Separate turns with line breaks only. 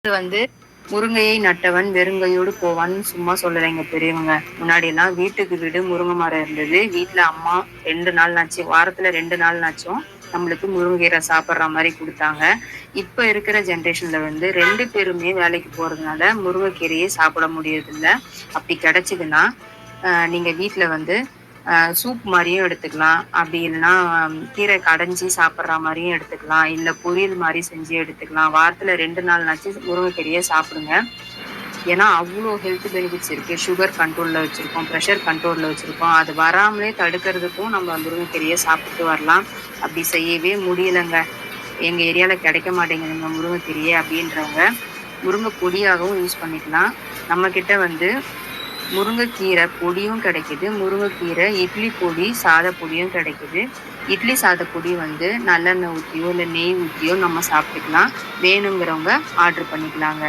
இது வந்து முருங்கையை நட்டவன் வெறுங்கையோடு போவான்னு சும்மா சொல்லலைங்க பெரியவங்க. முன்னாடி எல்லாம் வீட்டுக்கு வீடு முருங்கை மரம் இருந்தது. வீட்டுல அம்மா 2 நாள் நாச்சு வாரத்துல 2 நாள் நாச்சும் நம்மளுக்கு முருங்கீரை சாப்பிட்ற மாதிரி கொடுத்தாங்க. இப்ப இருக்கிற ஜென்ரேஷன்ல வந்து 2 பேருமே வேலைக்கு போறதுனால முருங்கைக்கீரையே சாப்பிட முடியறது இல்ல. அப்படி கிடைச்சதுன்னா நீங்க வீட்டுல வந்து சூப் மாதிரியும் எடுத்துக்கலாம். அப்படி இல்லைன்னா கீரை கடைஞ்சி சாப்பிட்ற மாதிரியும் எடுத்துக்கலாம். இல்லை பொரியல் மாதிரி செஞ்சு எடுத்துக்கலாம். வாரத்துல 2 நாள்னாச்சு முருங்கைக்கீரையை சாப்பிடுங்க. ஏன்னா அவ்வளோ ஹெல்த் பெனிஃபிட்ஸ் இருக்கு. சுகர் கண்ட்ரோல்ல வச்சிருக்கோம், ப்ரெஷர் கண்ட்ரோல்ல வச்சிருக்கோம். அது வராமலே தடுக்கிறதுக்கும் நம்ம முருங்கைக்கீரையை சாப்பிட்டு வரலாம். அப்படி செய்யவே முடியலைங்க, எங்க ஏரியால கிடைக்க மாட்டேங்குதுங்க முருங்கைக்கீரையே அப்படின்றவங்க முருங்கை பொடியாகவும் யூஸ் பண்ணிக்கலாம். நம்ம கிட்ட வந்து முருங்கைக்கீரை பொடியும் கிடைக்குது. முருங்கைக்கீரை இட்லி பொடி சாத பொடியும் கிடைக்குது. இட்லி சாத பொடி வந்து நல்லெண்ணெய் ஊற்றியோ இல்லை நெய் ஊற்றியோ நம்ம சாப்பிட்டுக்கலாம். வேணுங்கிறவங்க ஆர்டர் பண்ணிக்கலாங்க.